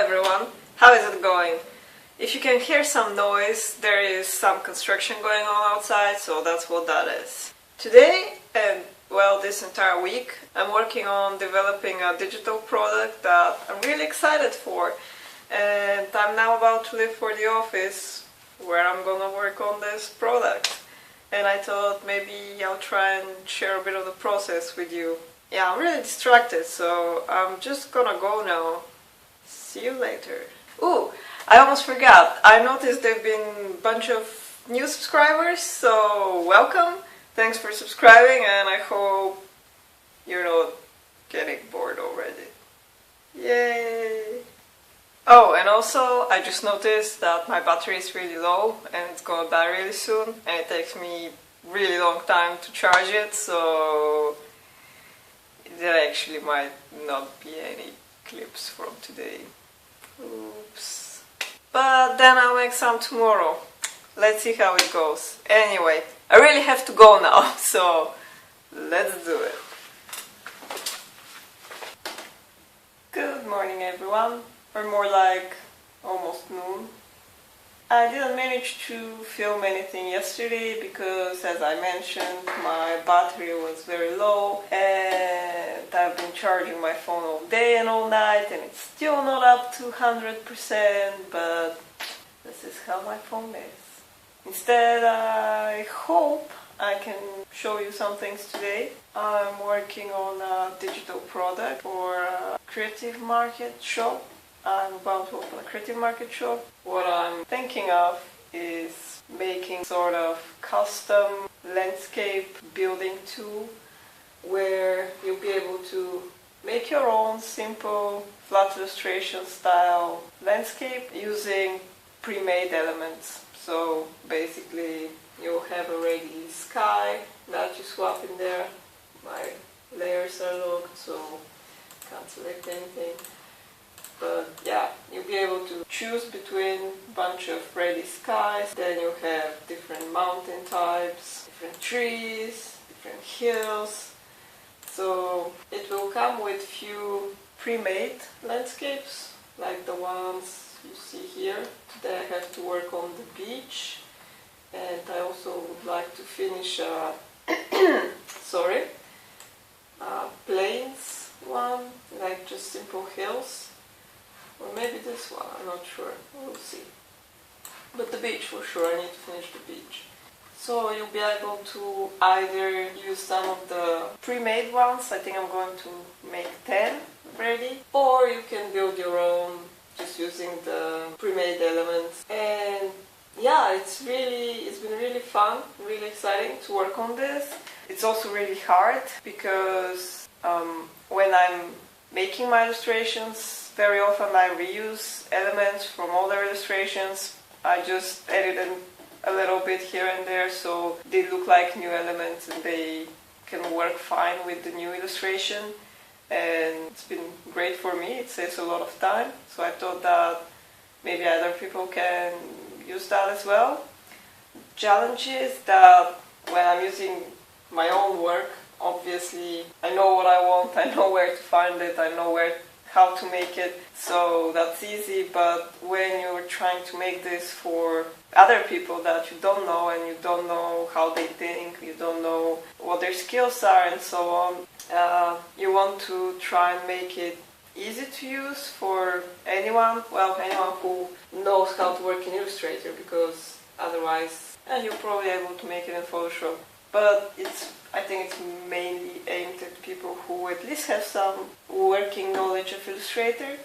everyone, how is it going? If you can hear some noise, there is some construction going on outside, so that's what that is. Today, and well, this entire week, I'm working on developing a digital product that I'm really excited for. And I'm now about to leave for the office where I'm gonna work on this product. And I thought maybe I'll try and share a bit of the process with you. Yeah, I'm really distracted, so I'm just gonna go now. See you later. Ooh, I almost forgot. I noticed there've been a bunch of new subscribers, so welcome. Thanks for subscribing, and I hope you're not getting bored already. Yay! Oh, and also, I just noticed that my battery is really low, and it's gonna die really soon, and it takes me really long time to charge it, so there actually might not be any clips from today. Oops. But then I'll make some tomorrow. Let's see how it goes. Anyway, I really have to go now, so let's do it. Good morning, everyone. Or more like almost noon. I didn't manage to film anything yesterday because, as I mentioned, my battery was very low and I've been charging my phone all day and all night and it's still not up to 100%, but this is how my phone is. Instead, I hope I can show you some things today. I'm working on a digital product for a creative market shop. I'm about to open a creative market shop. What I'm thinking of is making sort of custom landscape building tool where you'll be able to make your own simple flat illustration style landscape using pre-made elements. So basically you'll have already sky that you swap in there. My layers are locked, so can't select anything. But yeah, you'll be able to choose between a bunch of ready skies, then you have different mountain types, different trees, different hills. So it will come with few pre-made landscapes, like the ones you see here. Today I have to work on the beach, and I also would like to finish a plains one, like just simple hills. Or maybe this one, I'm not sure, we'll see. But the beach for sure, I need to finish the beach. So you'll be able to either use some of the pre-made ones, I think I'm going to make 10 ready, or you can build your own just using the pre-made elements. And yeah, it's been really fun, really exciting to work on this. It's also really hard because when I'm making my illustrations, very often I reuse elements from older illustrations. I just edit them a little bit here and there so they look like new elements and they can work fine with the new illustration. And it's been great for me, it saves a lot of time. So I thought that maybe other people can use that as well. The challenge is that when I'm using my own work, obviously I know what I want, I know where to find it, I know how to make it, so that's easy. But when you're trying to make this for other people that you don't know and you don't know how they think, you don't know what their skills are and so on, you want to try and make it easy to use for anyone who knows how to work in Illustrator, because otherwise you're probably able to make it in Photoshop. But I think it's mainly aimed at people who at least have some working knowledge of Illustrator.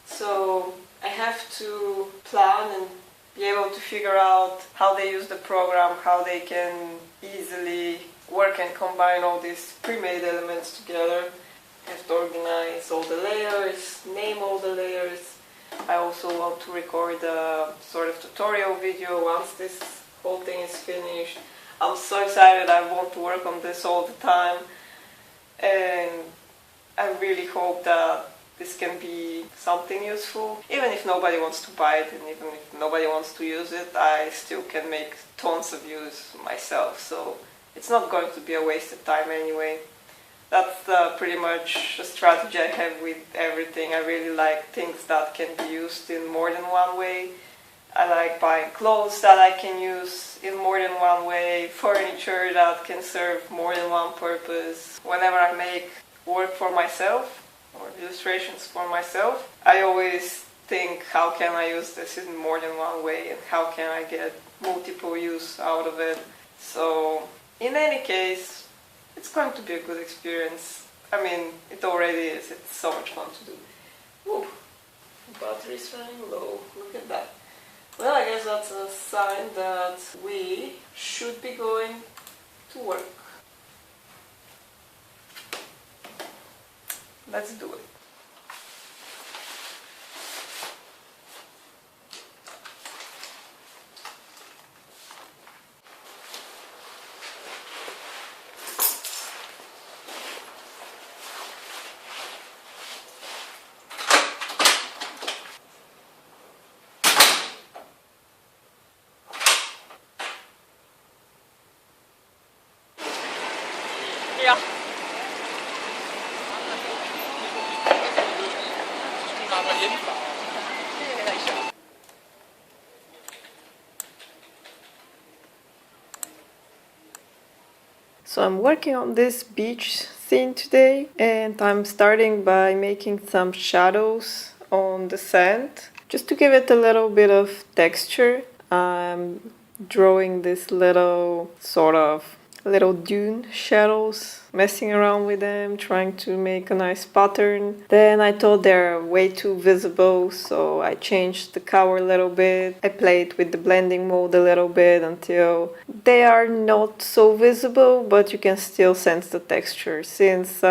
So I have to plan and be able to figure out how they use the program, how they can easily work and combine all these pre-made elements together. I have to organize all the layers, name all the layers. I also want to record a sort of tutorial video once this whole thing is finished. I'm so excited, I want to work on this all the time, and I really hope that this can be something useful. Even if nobody wants to buy it and even if nobody wants to use it, I still can make tons of use myself, so it's not going to be a wasted time anyway. That's pretty much the strategy I have with everything. I really like things that can be used in more than one way. I like buying clothes that I can use in more than one way, furniture that can serve more than one purpose. Whenever I make work for myself or illustrations for myself, I always think, how can I use this in more than one way and how can I get multiple use out of it. So in any case, it's going to be a good experience. I mean, it already is. It's so much fun to do. Ooh, battery's running low. Look at that. Well, I guess that's a sign that we should be going to work. Let's do it. Ja. So I'm working on this beach scene today, and I'm starting by making some shadows on the sand just to give it a little bit of texture. I'm drawing this little dune shadows, messing around with them, trying to make a nice pattern. Then I thought they're way too visible, so I changed the color a little bit. I played with the blending mode a little bit until they are not so visible, but you can still sense the texture. Since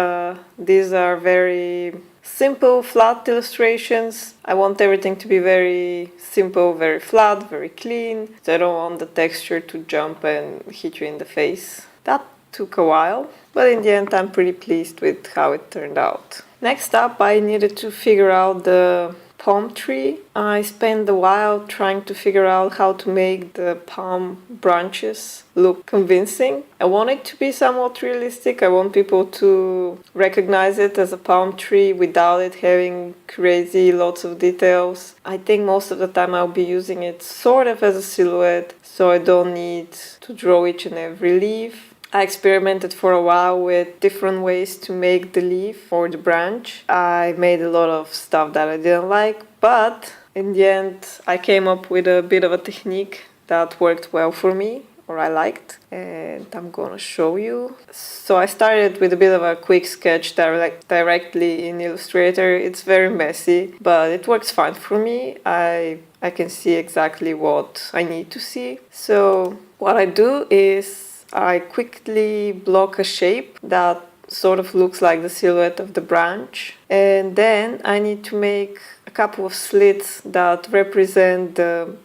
these are very simple, flat illustrations, I want everything to be very simple, very flat, very clean. So I don't want the texture to jump and hit you in the face. That took a while, but in the end I'm pretty pleased with how it turned out. Next up, I needed to figure out the palm tree. I spent a while trying to figure out how to make the palm branches look convincing. I want it to be somewhat realistic. I want people to recognize it as a palm tree without it having crazy lots of details. I think most of the time I'll be using it sort of as a silhouette, so I don't need to draw each and every leaf. I experimented for a while with different ways to make the leaf or the branch. I made a lot of stuff that I didn't like, but in the end I came up with a bit of a technique that worked well for me, or I liked, and I'm gonna show you. So I started with a bit of a quick sketch directly in Illustrator. It's very messy, but it works fine for me. I can see exactly what I need to see. So what I do is I quickly block a shape that sort of looks like the silhouette of the branch, and then I need to make a couple of slits that represent the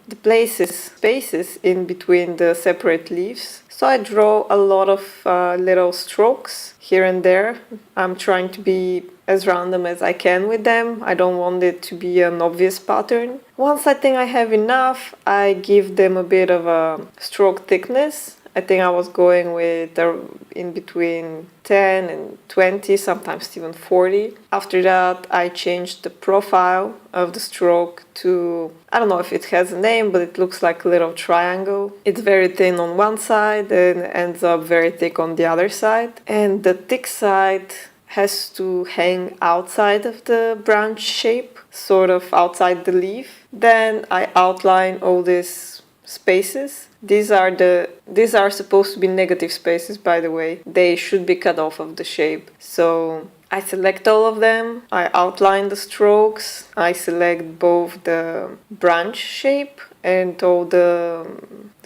spaces in between the separate leaves. So I draw a lot of little strokes here and there. I'm trying to be as random as I can with them. I don't want it to be an obvious pattern. Once I think I have enough, I give them a bit of a stroke thickness. I think I was going with in between 10 and 20, sometimes even 40. After that, I changed the profile of the stroke to, I don't know if it has a name, but it looks like a little triangle. It's very thin on one side and ends up very thick on the other side. And the thick side has to hang outside of the branch shape, sort of outside the leaf. Then I outline all these spaces. These are supposed to be negative spaces, by the way. They should be cut off of the shape. So I select all of them, I outline the strokes, I select both the branch shape and all the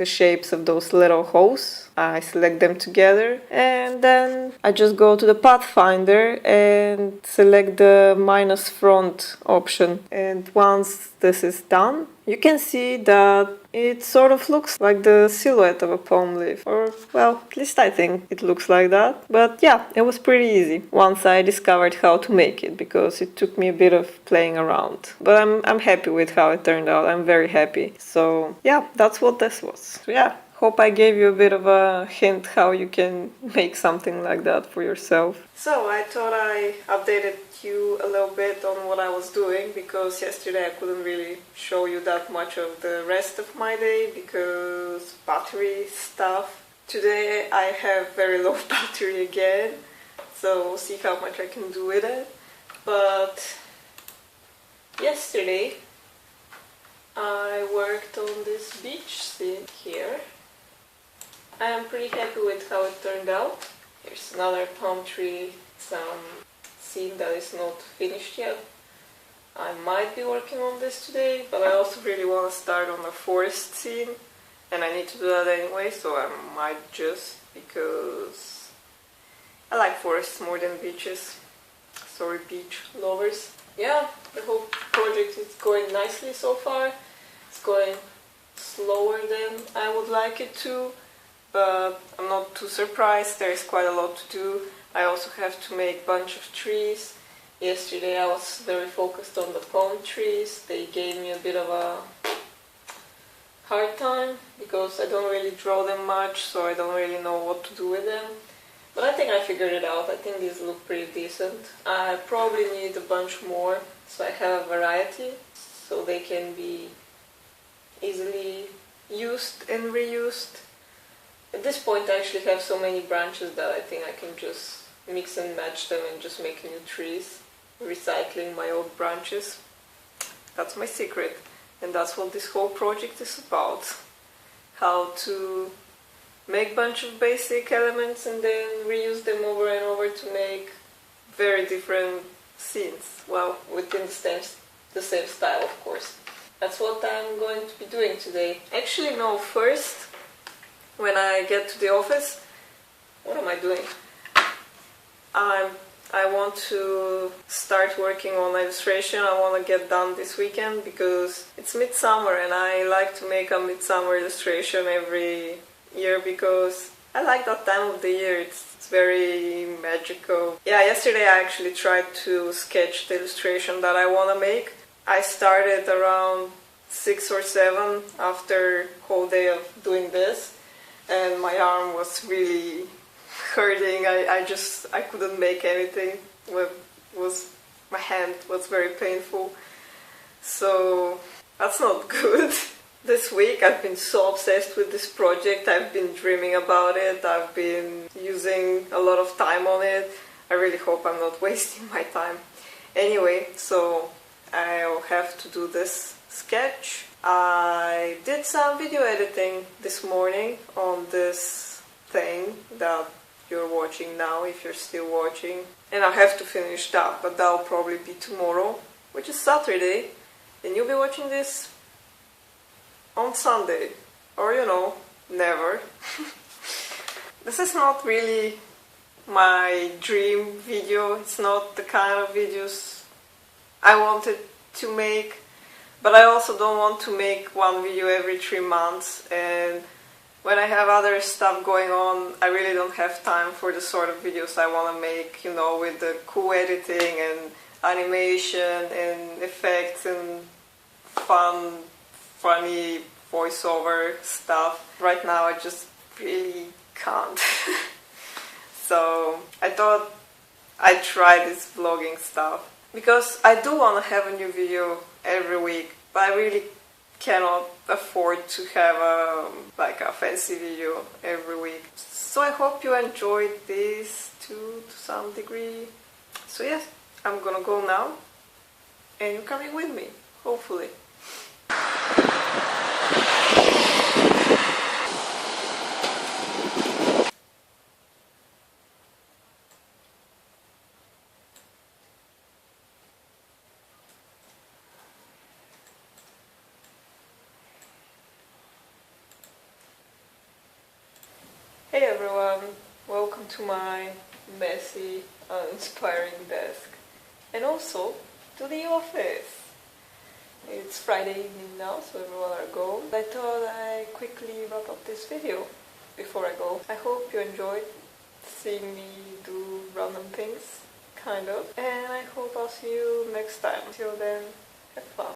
shapes of those little holes. I select them together, and then I just go to the Pathfinder and select the minus front option. And once this is done, you can see that it sort of looks like the silhouette of a palm leaf, or well, at least I think it looks like that. But yeah, it was pretty easy once I discovered how to make it, because it took me a bit of playing around. But I'm happy with how it turned out. I'm very happy. So yeah, that's what this was. So yeah, Hope I gave you a bit of a hint how you can make something like that for yourself. So I thought I updated you a little bit on what I was doing, because yesterday I couldn't really show you that much of the rest of my day because battery stuff. Today I have very low battery again, so we'll see how much I can do with it. But yesterday I worked on this beach scene here. I am pretty happy with how it turned out. Here's another palm tree, some scene that is not finished yet. I might be working on this today, but I also really want to start on the forest scene, and I need to do that anyway, so I might just, because I like forests more than beaches. Sorry, beach lovers. Yeah, the whole project is going nicely so far. It's going slower than I would like it to, but I'm not too surprised. There is quite a lot to do. I also have to make a bunch of trees. Yesterday I was very focused on the palm trees. They gave me a bit of a hard time because I don't really draw them much, so I don't really know what to do with them. But I think I figured it out. I think these look pretty decent. I probably need a bunch more, so I have a variety, so they can be easily used and reused. At this point I actually have so many branches that I think I can just mix and match them and just make new trees, recycling my old branches. That's my secret, and that's what this whole project is about. How to make a bunch of basic elements and then reuse them over and over to make very different scenes. Well, within the same style, of course. That's what I'm going to be doing today. Actually, no, first, when I get to the office, what am I doing? I want to start working on illustration. I want to get done this weekend because it's midsummer and I like to make a midsummer illustration every year because I like that time of the year. It's very magical. Yeah, yesterday I actually tried to sketch the illustration that I want to make. I started around 6 or 7 after a whole day of doing this, and my arm was really hurting. I couldn't make anything. My hand was very painful. So that's not good. This week I've been so obsessed with this project. I've been dreaming about it. I've been using a lot of time on it. I really hope I'm not wasting my time. Anyway, so I'll have to do this sketch. I did some video editing this morning on this thing that you're watching now, if you're still watching. And I have to finish that, but that'll probably be tomorrow, which is Saturday. And you'll be watching this on Sunday. Or, you know, never. This is not really my dream video. It's not the kind of videos I wanted to make. But I also don't want to make one video every 3 months, and when I have other stuff going on, I really don't have time for the sort of videos I want to make, you know, with the cool editing and animation and effects and funny voiceover stuff. Right now I just really can't. So I thought I'd try this vlogging stuff, because I do want to have a new video every week, but I really cannot afford to have a fancy video every week. So I hope you enjoyed this too, to some degree. So yes, I'm gonna go now, and you're coming with me, hopefully. Hey everyone, welcome to my messy, uninspiring desk, and also to the office. It's Friday evening now, so everyone are gone. I thought I'd quickly wrap up this video before I go. I hope you enjoyed seeing me do random things, kind of, and I hope I'll see you next time. Till then, have fun.